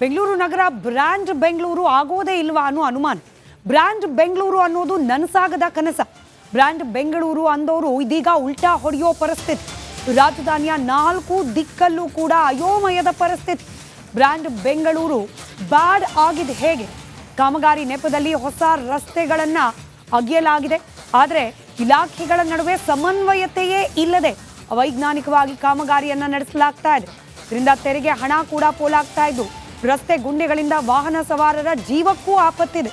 ಬೆಂಗಳೂರು ನಗರ brand Bengaluru ಆಗೋದೇ ಇಲ್ವಾ ಅನ್ನೋ ಅನುಮಾನ. ಬ್ರ್ಯಾಂಡ್ ಬೆಂಗಳೂರು ಅನ್ನೋದು ನನಸಾಗದ ಕನಸ. ಬ್ರ್ಯಾಂಡ್ ಬೆಂಗಳೂರು ಅಂದವರು ಇದೀಗ ಉಲ್ಟಾ ಹೊಡೆಯೋ ಪರಿಸ್ಥಿತಿ. ರಾಜಧಾನಿಯ 4 ದಿಕ್ಕಲ್ಲೂ ಕೂಡ ಅಯೋಮಯದ ಪರಿಸ್ಥಿತಿ. ಬ್ರ್ಯಾಂಡ್ ಬೆಂಗಳೂರು ಬ್ಯಾಡ್ ಆಗಿದೆ ಹೇಗೆ? ಕಾಮಗಾರಿ ನೆಪದಲ್ಲಿ ಹೊಸ ರಸ್ತೆಗಳನ್ನ ಅಗೆಯಲಾಗಿದೆ. ಆದರೆ ಇಲಾಖೆಗಳ ನಡುವೆ ಸಮನ್ವಯತೆಯೇ ಇಲ್ಲದೆ ಅವೈಜ್ಞಾನಿಕವಾಗಿ ಕಾಮಗಾರಿಯನ್ನ ನಡೆಸಲಾಗ್ತಾ ಇದೆ. ಇದರಿಂದ ತೆರಿಗೆ ಹಣ ಕೂಡ ಪೋಲಾಗ್ತಾ ಇದ್ದು ರಸ್ತೆ ಗುಂಡಿಗಳಿಂದ ವಾಹನ ಸವಾರರ ಜೀವಕ್ಕೂ ಆಪತ್ತಿದೆ.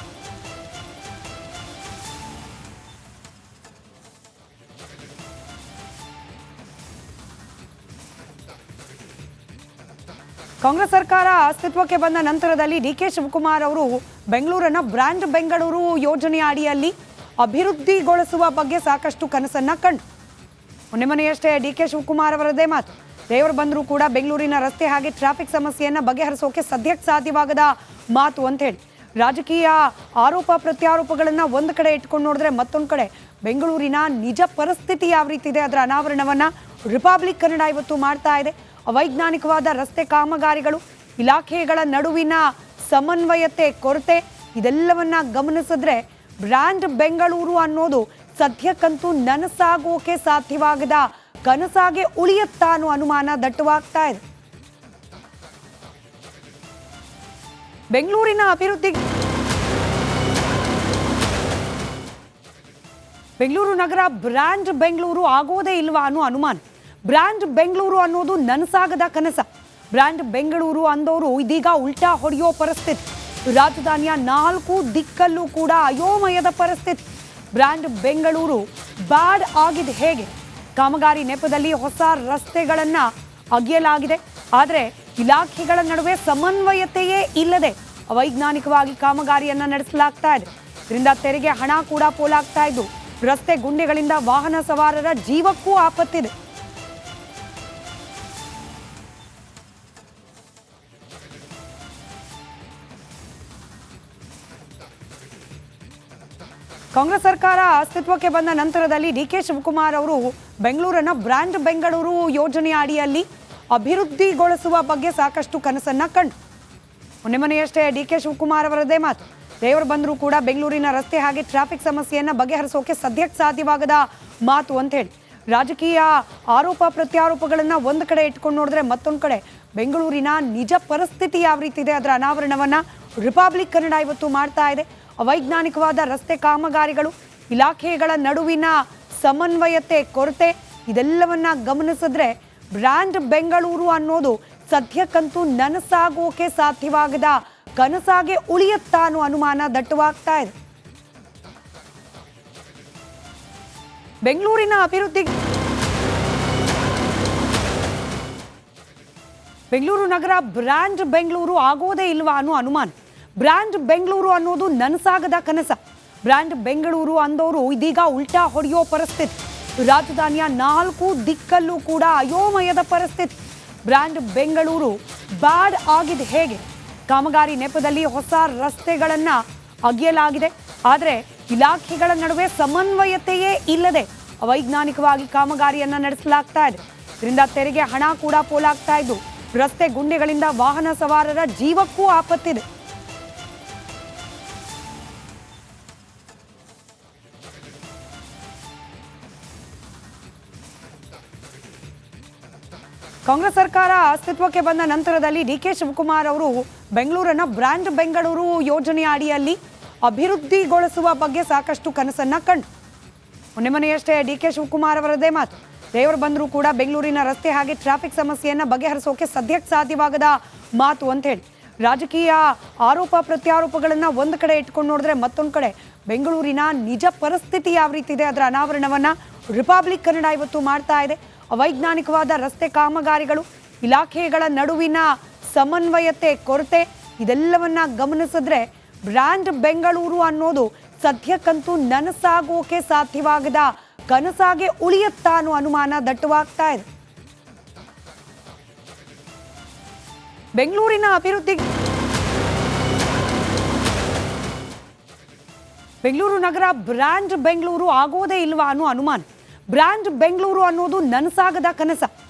ಕಾಂಗ್ರೆಸ್ ಸರ್ಕಾರ ಅಸ್ತಿತ್ವಕ್ಕೆ ಬಂದ ನಂತರದಲ್ಲಿ ಡಿ.ಕೆ. ಶಿವಕುಮಾರ್ ಅವರು ಬೆಂಗಳೂರನ್ನ ಬ್ರ್ಯಾಂಡ್ ಬೆಂಗಳೂರು ಯೋಜನೆಯ ಅಡಿಯಲ್ಲಿ ಅಭಿವೃದ್ಧಿಗೊಳಿಸುವ ಬಗ್ಗೆ ಸಾಕಷ್ಟು ಕನಸನ್ನ ಕಂಡು ಮೊನ್ನೆಯಷ್ಟೇ ಡಿ.ಕೆ. ಶಿವಕುಮಾರ್ ಅವರದೇ ಮಾತು. ದೇವರು ಬಂದರೂ ಕೂಡ ಬೆಂಗಳೂರಿನ ರಸ್ತೆ ಹಾಗೆ ಟ್ರಾಫಿಕ್ ಸಮಸ್ಯೆಯನ್ನು ಬಗೆಹರಿಸೋಕೆ ಸದ್ಯಕ್ಕೆ ಸಾಧ್ಯವಾಗದ ಮಾತು ಅಂತ ಹೇಳಿ ರಾಜಕೀಯ ಆರೋಪ ಪ್ರತ್ಯಾರೋಪಗಳನ್ನು ಒಂದು ಕಡೆ ಇಟ್ಕೊಂಡು ನೋಡಿದ್ರೆ ಮತ್ತೊಂದು ಕಡೆ ಬೆಂಗಳೂರಿನ ನಿಜ ಪರಿಸ್ಥಿತಿ ಯಾವ ರೀತಿ ಇದೆ ಅದರ ಅನಾವರಣವನ್ನು ರಿಪಬ್ಲಿಕ್ ಕನ್ನಡ ಇವತ್ತು ಮಾಡ್ತಾ ಇದೆ. ಅವೈಜ್ಞಾನಿಕವಾದ ರಸ್ತೆ ಕಾಮಗಾರಿಗಳು, ಇಲಾಖೆಗಳ ನಡುವಿನ ಸಮನ್ವಯತೆ ಕೊರತೆ ಇದೆಲ್ಲವನ್ನ ಗಮನಿಸಿದ್ರೆ ಬ್ರ್ಯಾಂಡ್ ಬೆಂಗಳೂರು ಅನ್ನೋದು ಸದ್ಯಕ್ಕಂತೂ ನನಸಾಗೋಕೆ ಸಾಧ್ಯವಾಗದ ಕನಸಾಗೆ ಉಳಿಯುತ್ತಾ ಅನ್ನೋ ಅನುಮಾನ ದಟ್ಟವಾಗ್ತಾ ಇದೆ. ಬೆಂಗಳೂರಿನ ಅಭಿವೃದ್ಧಿ ಬೆಂಗಳೂರು ನಗರ ಬ್ರ್ಯಾಂಡ್ ಬೆಂಗಳೂರು ಆಗೋದೇ ಇಲ್ವಾ ಅನ್ನೋ ಅನುಮಾನ. ಬ್ರ್ಯಾಂಡ್ ಬೆಂಗಳೂರು ಅನ್ನೋದು ನನಸಾಗದ ಕನಸ. ಬ್ರ್ಯಾಂಡ್ ಬೆಂಗಳೂರು ಅಂದವರು ಇದೀಗ ಉಲ್ಟಾ ಹೊಡೆಯೋ ಪರಿಸ್ಥಿತಿ. ರಾಜಧಾನಿಯ 4 ದಿಕ್ಕಲ್ಲೂ ಕೂಡ ಅಯೋಮಯದ ಪರಿಸ್ಥಿತಿ. ಬ್ರ್ಯಾಂಡ್ ಬೆಂಗಳೂರು ಬ್ಯಾಡ್ ಆಗಿದೆ ಹೇಗೆ? ಕಾಮಗಾರಿ ನೆಪದಲ್ಲಿ ಹೊಸ ರಸ್ತೆಗಳನ್ನ ಅಗೆಯಲಾಗಿದೆ. ಆದರೆ ಇಲಾಖೆಗಳ ನಡುವೆ ಸಮನ್ವಯತೆಯೇ ಇಲ್ಲದೆ ಅವೈಜ್ಞಾನಿಕವಾಗಿ ಕಾಮಗಾರಿಯನ್ನ ನಡೆಸಲಾಗ್ತಾ ಇದೆ. ಇದರಿಂದ ತೆರಿಗೆ ಹಣ ಕೂಡ ಪೋಲಾಗ್ತಾ ಇದ್ದು ರಸ್ತೆ ಗುಂಡಿಗಳಿಂದ ವಾಹನ ಸವಾರರ ಜೀವಕ್ಕೂ ಆಪತ್ತಿದೆ. ಕಾಂಗ್ರೆಸ್ ಸರ್ಕಾರ ಅಸ್ತಿತ್ವಕ್ಕೆ ಬಂದ ನಂತರದಲ್ಲಿ ಡಿ.ಕೆ. ಶಿವಕುಮಾರ್ ಅವರು ಬೆಂಗಳೂರನ್ನ ಬ್ರ್ಯಾಂಡ್ ಬೆಂಗಳೂರು ಯೋಜನೆಯ ಅಡಿಯಲ್ಲಿ ಅಭಿವೃದ್ಧಿಗೊಳಿಸುವ ಬಗ್ಗೆ ಸಾಕಷ್ಟು ಕನಸನ್ನ ಕಂಡು ಮೊನ್ನೆಯಷ್ಟೇ ಡಿ.ಕೆ. ಶಿವಕುಮಾರ್ ಅವರದೇ ಮಾತು. ದೇವರು ಬಂದರೂ ಕೂಡ ಬೆಂಗಳೂರಿನ ರಸ್ತೆ ಹಾಗೆ ಟ್ರಾಫಿಕ್ ಸಮಸ್ಯೆಯನ್ನು ಬಗೆಹರಿಸೋಕೆ ಸದ್ಯಕ್ಕೆ ಸಾಧ್ಯವಾಗದ ಮಾತು ಅಂತ ಹೇಳಿ ರಾಜಕೀಯ ಆರೋಪ ಪ್ರತ್ಯಾರೋಪಗಳನ್ನು ಒಂದು ಕಡೆ ಇಟ್ಕೊಂಡು ನೋಡಿದ್ರೆ ಮತ್ತೊಂದು ಕಡೆ ಬೆಂಗಳೂರಿನ ನಿಜ ಪರಿಸ್ಥಿತಿ ಯಾವ ರೀತಿ ಇದೆ ಅದರ ಅನಾವರಣವನ್ನು ರಿಪಬ್ಲಿಕ್ ಕನ್ನಡ ಇವತ್ತು ಮಾಡ್ತಾ ಇದೆ. ಅವೈಜ್ಞಾನಿಕವಾದ ರಸ್ತೆ ಕಾಮಗಾರಿಗಳು, ಇಲಾಖೆಗಳ ನಡುವಿನ ಸಮನ್ವಯತೆ ಕೊರತೆ ಇದೆಲ್ಲವನ್ನ ಗಮನಿಸಿದ್ರೆ ಬ್ರ್ಯಾಂಡ್ ಬೆಂಗಳೂರು ಅನ್ನೋದು ಸದ್ಯಕ್ಕಂತೂ ನನಸಾಗೋಕೆ ಸಾಧ್ಯವಾಗದ ಕನಸಾಗೆ ಉಳಿಯುತ್ತಾ ಅನ್ನೋ ಅನುಮಾನ ದಟ್ಟವಾಗ್ತಾ ಇದೆ. ಬೆಂಗಳೂರಿನ ಅಭಿವೃದ್ಧಿ ಬೆಂಗಳೂರು ನಗರ ಬ್ರ್ಯಾಂಡ್ ಬೆಂಗಳೂರು ಆಗೋದೇ ಇಲ್ವಾ ಅನ್ನೋ ಅನುಮಾನ. ಬ್ರ್ಯಾಂಡ್ ಬೆಂಗಳೂರು ಅನ್ನೋದು ನನಸಾಗದ ಕನಸ. ಬ್ರ್ಯಾಂಡ್ ಬೆಂಗಳೂರು ಅಂದವರು ಇದೀಗ ಉಲ್ಟಾ ಹೊಡೆಯೋ ಪರಿಸ್ಥಿತಿ. ರಾಜಧಾನಿಯ 4 ದಿಕ್ಕಲ್ಲೂ ಕೂಡ ಅಯೋಮಯದ ಪರಿಸ್ಥಿತಿ. ಬ್ರ್ಯಾಂಡ್ ಬೆಂಗಳೂರು ಬ್ಯಾಡ್ ಆಗಿದೆ ಹೇಗೆ? ಕಾಮಗಾರಿ ನೆಪದಲ್ಲಿ ಹೊಸ ರಸ್ತೆಗಳನ್ನ ಅಗೆಯಲಾಗಿದೆ. ಆದರೆ ಇಲಾಖೆಗಳ ನಡುವೆ ಸಮನ್ವಯತೆಯೇ ಇಲ್ಲದೆ ಅವೈಜ್ಞಾನಿಕವಾಗಿ ಕಾಮಗಾರಿಯನ್ನ ನಡೆಸಲಾಗ್ತಾ ಇದೆ. ಇದರಿಂದ ತೆರಿಗೆ ಹಣ ಕೂಡ ಪೋಲಾಗ್ತಾ ಇದ್ದು ರಸ್ತೆ ಗುಂಡಿಗಳಿಂದ ವಾಹನ ಸವಾರರ ಜೀವಕ್ಕೂ ಆಪತ್ತಿದೆ. ಕಾಂಗ್ರೆಸ್ ಸರ್ಕಾರ ಅಸ್ತಿತ್ವಕ್ಕೆ ಬಂದ ನಂತರದಲ್ಲಿ ಡಿ.ಕೆ. ಶಿವಕುಮಾರ್ ಅವರು ಬೆಂಗಳೂರನ್ನ ಬ್ರ್ಯಾಂಡ್ ಬೆಂಗಳೂರು ಯೋಜನೆಯ ಅಡಿಯಲ್ಲಿ ಅಭಿವೃದ್ಧಿಗೊಳಿಸುವ ಬಗ್ಗೆ ಸಾಕಷ್ಟು ಕನಸನ್ನ ಕಂಡು ಮೊನ್ನೆಯಷ್ಟೇ ಡಿ.ಕೆ. ಶಿವಕುಮಾರ್ ಅವರದೇ ಮಾತು. ದೇವರು ಬಂದರೂ ಕೂಡ ಬೆಂಗಳೂರಿನ ರಸ್ತೆ ಹಾಗೆ ಟ್ರಾಫಿಕ್ ಸಮಸ್ಯೆಯನ್ನು ಬಗೆಹರಿಸೋಕೆ ಸದ್ಯಕ್ಕೆ ಸಾಧ್ಯವಾಗದ ಮಾತು ಅಂತ ಹೇಳಿ ರಾಜಕೀಯ ಆರೋಪ ಪ್ರತ್ಯಾರೋಪಗಳನ್ನು ಒಂದು ಕಡೆ ಇಟ್ಕೊಂಡು ನೋಡಿದ್ರೆ ಮತ್ತೊಂದು ಕಡೆ ಬೆಂಗಳೂರಿನ ನಿಜ ಪರಿಸ್ಥಿತಿ ಯಾವ ರೀತಿ ಇದೆ ಅದರ ಅನಾವರಣವನ್ನು ರಿಪಬ್ಲಿಕ್ ಕನ್ನಡ ಇವತ್ತು ಮಾಡ್ತಾ ಇದೆ. ಅವೈಜ್ಞಾನಿಕವಾದ ರಸ್ತೆ ಕಾಮಗಾರಿಗಳು, ಇಲಾಖೆಗಳ ನಡುವಿನ ಸಮನ್ವಯತೆ ಕೊರತೆ ಇದೆಲ್ಲವನ್ನ ಗಮನಿಸಿದ್ರೆ ಬ್ರ್ಯಾಂಡ್ ಬೆಂಗಳೂರು ಅನ್ನೋದು ಸದ್ಯಕ್ಕಂತೂ ನನಸಾಗೋಕೆ ಸಾಧ್ಯವಾಗದ ಕನಸಾಗೆ ಉಳಿಯುತ್ತಾ ಅನ್ನೋ ಅನುಮಾನ ದಟ್ಟವಾಗ್ತಾ ಇದೆ. ಬೆಂಗಳೂರಿನ ಅಭಿವೃದ್ಧಿ ಬೆಂಗಳೂರು ನಗರ ಬ್ರ್ಯಾಂಡ್ ಬೆಂಗಳೂರು ಆಗೋದೇ ಇಲ್ವಾ ಅನ್ನೋ ಅನುಮಾನ. ಬ್ರ್ಯಾಂಡ್ ಬೆಂಗಳೂರು ಅನ್ನೋದು ನನಸಾಗದ ಕನಸ.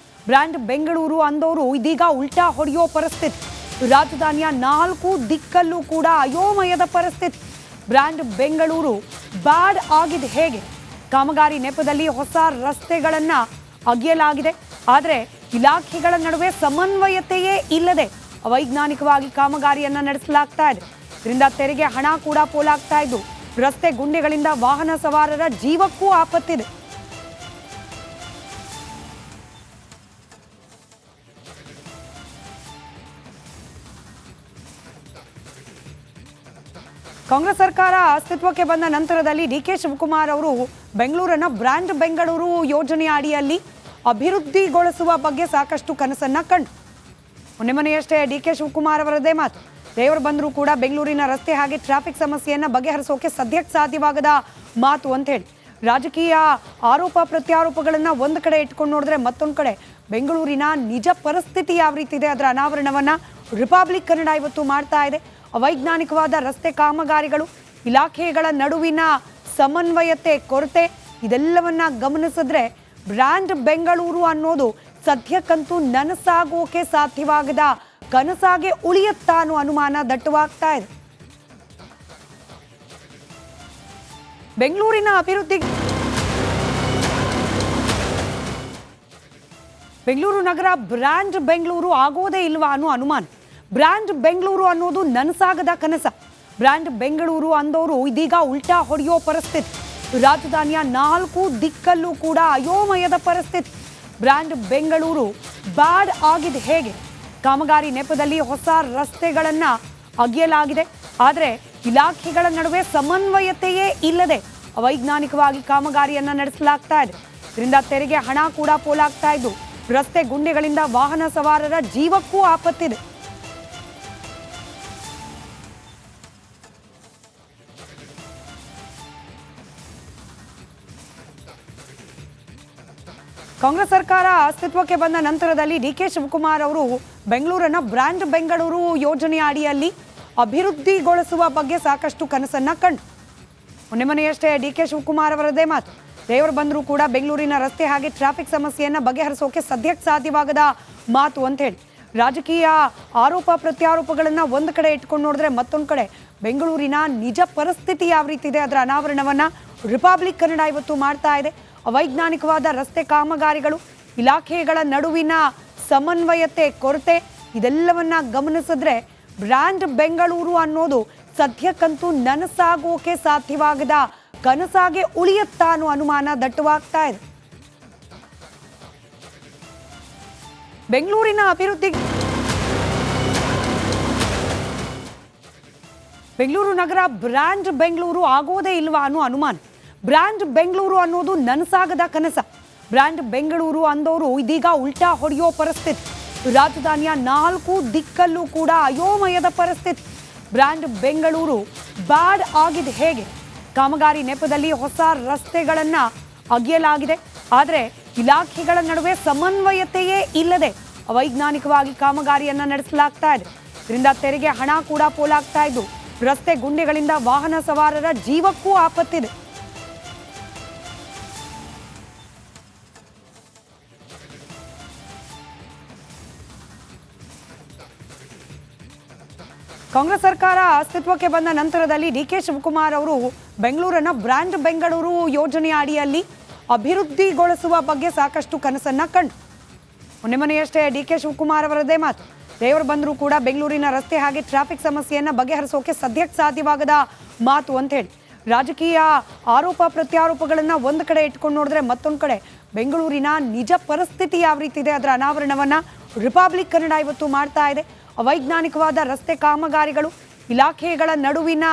ಬ್ರ್ಯಾಂಡ್ ಬೆಂಗಳೂರು ಅಂದವರು ಇದೀಗ ಉಲ್ಟಾ ಹೊಡೆಯೋ ಪರಿಸ್ಥಿತಿ. ರಾಜಧಾನಿಯ 4 ದಿಕ್ಕಲ್ಲೂ ಕೂಡ ಅಯೋಮಯದ ಪರಿಸ್ಥಿತಿ. ಬ್ರ್ಯಾಂಡ್ ಬೆಂಗಳೂರು ಬ್ಯಾಡ್ ಆಗಿದೆ ಹೇಗೆ? ಕಾಮಗಾರಿ ನೆಪದಲ್ಲಿ ಹೊಸ ರಸ್ತೆಗಳನ್ನ ಅಗೆಯಲಾಗಿದೆ. ಆದರೆ ಇಲಾಖೆಗಳ ನಡುವೆ ಸಮನ್ವಯತೆಯೇ ಇಲ್ಲದೆ ಅವೈಜ್ಞಾನಿಕವಾಗಿ ಕಾಮಗಾರಿಯನ್ನ ನಡೆಸಲಾಗ್ತಾ ಇದೆ. ಇದರಿಂದ ತೆರಿಗೆ ಹಣ ಕೂಡ ಪೋಲಾಗ್ತಾ ಇದ್ದು ರಸ್ತೆ ಗುಂಡಿಗಳಿಂದ ವಾಹನ ಸವಾರರ ಜೀವಕ್ಕೂ ಆಪತ್ತಿದೆ. ಕಾಂಗ್ರೆಸ್ ಸರ್ಕಾರ ಅಸ್ತಿತ್ವಕ್ಕೆ ಬಂದ ನಂತರದಲ್ಲಿ ಡಿಕೆ ಶಿವಕುಮಾರ್ ಅವರು ಬೆಂಗಳೂರನ್ನ ಬ್ರ್ಯಾಂಡ್ ಬೆಂಗಳೂರು ಯೋಜನೆಯ ಅಡಿಯಲ್ಲಿ ಅಭಿವೃದ್ಧಿಗೊಳಿಸುವ ಬಗ್ಗೆ ಸಾಕಷ್ಟು ಕನಸನ್ನ ಕಂಡು ಮೊನ್ನೆಯಷ್ಟೇ ಡಿಕೆ ಶಿವಕುಮಾರ್ ಅವರದೇ ಮಾತು. ದೇವರು ಬಂದರೂ ಕೂಡ ಬೆಂಗಳೂರಿನ ರಸ್ತೆ ಹಾಗೆ ಟ್ರಾಫಿಕ್ ಸಮಸ್ಯೆಯನ್ನ ಬಗೆಹರಿಸೋಕೆ ಸದ್ಯಕ್ಕೆ ಸಾಧ್ಯವಾಗದ ಮಾತು ಅಂತ ಹೇಳಿ ರಾಜಕೀಯ ಆರೋಪ ಪ್ರತ್ಯಾರೋಪಗಳನ್ನ ಒಂದು ಕಡೆ ಇಟ್ಕೊಂಡು ನೋಡಿದ್ರೆ ಮತ್ತೊಂದು ಕಡೆ ಬೆಂಗಳೂರಿನ ನಿಜ ಪರಿಸ್ಥಿತಿ ಯಾವ ರೀತಿ ಇದೆ ಅದರ ಅನಾವರಣವನ್ನ ರಿಪಬ್ಲಿಕ್ ಕನ್ನಡ ಇವತ್ತು ಮಾಡ್ತಾ ಇದೆ. ಅವೈಜ್ಞಾನಿಕವಾದ ರಸ್ತೆ ಕಾಮಗಾರಿಗಳು, ಇಲಾಖೆಗಳ ನಡುವಿನ ಸಮನ್ವಯತೆ ಕೊರತೆ ಇದೆಲ್ಲವನ್ನ ಗಮನಿಸಿದ್ರೆ ಬ್ರ್ಯಾಂಡ್ ಬೆಂಗಳೂರು ಅನ್ನೋದು ಸದ್ಯಕ್ಕಂತೂ ನನಸಾಗೋಕೆ ಸಾಧ್ಯವಾಗದ ಕನಸಾಗೆ ಉಳಿಯುತ್ತಾ ಅನ್ನೋ ಅನುಮಾನ ದಟ್ಟವಾಗ್ತಾ ಇದೆ. ಬೆಂಗಳೂರಿನ ಅಭಿವೃದ್ಧಿ ಬೆಂಗಳೂರು ನಗರ ಬ್ರ್ಯಾಂಡ್ ಬೆಂಗಳೂರು ಆಗೋದೇ ಇಲ್ವಾ ಅನ್ನೋ ಅನುಮಾನ. ಬ್ರ್ಯಾಂಡ್ ಬೆಂಗಳೂರು ಅನ್ನೋದು ನನಸಾಗದ ಕನಸ. ಬ್ರ್ಯಾಂಡ್ ಬೆಂಗಳೂರು ಅಂದವರು ಇದೀಗ ಉಲ್ಟಾ ಹೊಡೆಯೋ ಪರಿಸ್ಥಿತಿ. ರಾಜಧಾನಿಯ 4 ದಿಕ್ಕಲ್ಲೂ ಕೂಡ ಅಯೋಮಯದ ಪರಿಸ್ಥಿತಿ. ಬ್ರ್ಯಾಂಡ್ ಬೆಂಗಳೂರು ಬ್ಯಾಡ್ ಆಗಿದೆ ಹೇಗೆ? ಕಾಮಗಾರಿ ನೆಪದಲ್ಲಿ ಹೊಸ ರಸ್ತೆಗಳನ್ನ ಅಗೆಯಲಾಗಿದೆ. ಆದರೆ ಇಲಾಖೆಗಳ ನಡುವೆ ಸಮನ್ವಯತೆಯೇ ಇಲ್ಲದೆ ಅವೈಜ್ಞಾನಿಕವಾಗಿ ಕಾಮಗಾರಿಯನ್ನ ನಡೆಸಲಾಗ್ತಾ ಇದೆ. ಇದರಿಂದ ತೆರಿಗೆ ಹಣ ಕೂಡ ಪೋಲಾಗ್ತಾ ಇದ್ದು ರಸ್ತೆ ಗುಂಡಿಗಳಿಂದ ವಾಹನ ಸವಾರರ ಜೀವಕ್ಕೂ ಆಪತ್ತಿದೆ. ಕಾಂಗ್ರೆಸ್ ಸರ್ಕಾರ ಅಸ್ತಿತ್ವಕ್ಕೆ ಬಂದ ನಂತರದಲ್ಲಿ ಡಿಕೆ ಶಿವಕುಮಾರ್ ಅವರು ಬೆಂಗಳೂರನ್ನ ಬ್ರ್ಯಾಂಡ್ ಬೆಂಗಳೂರು ಯೋಜನೆಯ ಅಡಿಯಲ್ಲಿ ಅಭಿವೃದ್ಧಿಗೊಳಿಸುವ ಬಗ್ಗೆ ಸಾಕಷ್ಟು ಕನಸನ್ನ ಕಂಡು ಮೊನ್ನೆಯಷ್ಟೇ ಡಿಕೆ ಶಿವಕುಮಾರ್ ಅವರದೇ ಮಾತು. ದೇವರು ಬಂದರೂ ಕೂಡ ಬೆಂಗಳೂರಿನ ರಸ್ತೆ ಹಾಗೆ ಟ್ರಾಫಿಕ್ ಸಮಸ್ಯೆಯನ್ನ ಬಗೆಹರಿಸೋಕೆ ಸದ್ಯಕ್ಕೆ ಸಾಧ್ಯವಾಗದ ಮಾತು ಅಂತ ಹೇಳಿ ರಾಜಕೀಯ ಆರೋಪ ಪ್ರತ್ಯಾರೋಪಗಳನ್ನ ಒಂದು ಕಡೆ ಇಟ್ಕೊಂಡು ನೋಡಿದ್ರೆ ಮತ್ತೊಂದು ಕಡೆ ಬೆಂಗಳೂರಿನ ನಿಜ ಪರಿಸ್ಥಿತಿ ಯಾವ ರೀತಿ ಇದೆ ಅದರ ಅನಾವರಣವನ್ನ ರಿಪಬ್ಲಿಕ್ ಕನ್ನಡ ಇವತ್ತು ಮಾಡ್ತಾ ಇದೆ. ಅವೈಜ್ಞಾನಿಕವಾದ ರಸ್ತೆ ಕಾಮಗಾರಿಗಳು, ಇಲಾಖೆಗಳ ನಡುವಿನ ಸಮನ್ವಯತೆ ಕೊರತೆ ಇದೆಲ್ಲವನ್ನ ಗಮನಿಸಿದ್ರೆ ಬ್ರ್ಯಾಂಡ್ ಬೆಂಗಳೂರು ಅನ್ನೋದು ಸದ್ಯಕ್ಕಂತೂ ನನಸಾಗೋಕೆ ಸಾಧ್ಯವಾಗದ ಕನಸಾಗೆ ಉಳಿಯುತ್ತಾ ಅನ್ನೋ ಅನುಮಾನ ದಟ್ಟವಾಗ್ತಾ ಇದೆ. ಬೆಂಗಳೂರಿನ ಅಭಿವೃದ್ಧಿ ಬೆಂಗಳೂರು ನಗರ ಬ್ರ್ಯಾಂಡ್ ಬೆಂಗಳೂರು ಆಗೋದೇ ಇಲ್ವಾ ಅನ್ನೋ ಅನುಮಾನ. ಬ್ರ್ಯಾಂಡ್ ಬೆಂಗಳೂರು ಅನ್ನೋದು ನನಸಾಗದ ಕನಸ. ಬ್ರ್ಯಾಂಡ್ ಬೆಂಗಳೂರು ಅಂದವರು ಇದೀಗ ಉಲ್ಟಾ ಹೊಡೆಯೋ ಪರಿಸ್ಥಿತಿ. ರಾಜಧಾನಿಯ 4 ದಿಕ್ಕಲ್ಲೂ ಕೂಡ ಅಯೋಮಯದ ಪರಿಸ್ಥಿತಿ. ಬ್ರ್ಯಾಂಡ್ ಬೆಂಗಳೂರು ಬ್ಯಾಡ್ ಆಗಿದೆ ಹೇಗೆ? ಕಾಮಗಾರಿ ನೆಪದಲ್ಲಿ ಹೊಸ ರಸ್ತೆಗಳನ್ನ ಅಗೆಯಲಾಗಿದೆ. ಆದರೆ ಇಲಾಖೆಗಳ ನಡುವೆ ಸಮನ್ವಯತೆಯೇ ಇಲ್ಲದೆ ಅವೈಜ್ಞಾನಿಕವಾಗಿ ಕಾಮಗಾರಿಯನ್ನ ನಡೆಸಲಾಗ್ತಾ ಇದೆ. ಇದರಿಂದ ತೆರಿಗೆ ಹಣ ಕೂಡ ಪೋಲಾಗ್ತಾ ಇದ್ದು ರಸ್ತೆ ಗುಂಡಿಗಳಿಂದ ವಾಹನ ಸವಾರರ ಜೀವಕ್ಕೂ ಆಪತ್ತಿದೆ. ಕಾಂಗ್ರೆಸ್ ಸರ್ಕಾರ ಅಸ್ತಿತ್ವಕ್ಕೆ ಬಂದ ನಂತರದಲ್ಲಿ ಡಿಕೆ ಶಿವಕುಮಾರ್ ಅವರು ಬೆಂಗಳೂರನ್ನ ಬ್ರ್ಯಾಂಡ್ ಬೆಂಗಳೂರು ಯೋಜನೆಯ ಅಡಿಯಲ್ಲಿ ಅಭಿವೃದ್ಧಿಗೊಳಿಸುವ ಬಗ್ಗೆ ಸಾಕಷ್ಟು ಕನಸನ್ನ ಕಂಡು ಮೊನ್ನೆಯಷ್ಟೇ ಡಿಕೆ ಶಿವಕುಮಾರ್ ಅವರದೇ ಮಾತು. ದೇವರು ಬಂದರೂ ಕೂಡ ಬೆಂಗಳೂರಿನ ರಸ್ತೆ ಹಾಗೆ ಟ್ರಾಫಿಕ್ ಸಮಸ್ಯೆಯನ್ನ ಬಗೆಹರಿಸೋಕೆ ಸದ್ಯಕ್ಕೆ ಸಾಧ್ಯವಾಗದ ಮಾತು ಅಂತ ಹೇಳಿ ರಾಜಕೀಯ ಆರೋಪ ಪ್ರತ್ಯಾರೋಪಗಳನ್ನ ಒಂದು ಕಡೆ ಇಟ್ಕೊಂಡು ನೋಡಿದ್ರೆ ಮತ್ತೊಂದು ಕಡೆ ಬೆಂಗಳೂರಿನ ನಿಜ ಪರಿಸ್ಥಿತಿ ಯಾವ ರೀತಿ ಇದೆ ಅದರ ಅನಾವರಣವನ್ನ ರಿಪಬ್ಲಿಕ್ ಕನ್ನಡ ಇವತ್ತು ಮಾಡ್ತಾ ಇದೆ. ಅವೈಜ್ಞಾನಿಕವಾದ ರಸ್ತೆ ಕಾಮಗಾರಿಗಳು, ಇಲಾಖೆಗಳ ನಡುವಿನ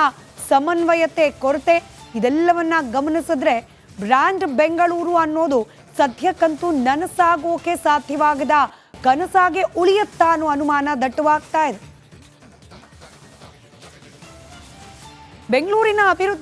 ಸಮನ್ವಯತೆ ಕೊರತೆ ಇದೆಲ್ಲವನ್ನ ಗಮನಿಸಿದ್ರೆ ಬ್ರ್ಯಾಂಡ್ ಬೆಂಗಳೂರು ಅನ್ನೋದು ಸದ್ಯಕ್ಕಂತೂ ನನಸಾಗೋಕೆ ಸಾಧ್ಯವಾಗದ ಕನಸಾಗೆ ಉಳಿಯುತ್ತಾ ಅನ್ನೋ ಅನುಮಾನ ದಟ್ಟವಾಗ್ತಾ ಇದೆ. ಬೆಂಗಳೂರಿನ ಅಭಿವೃದ್ಧಿ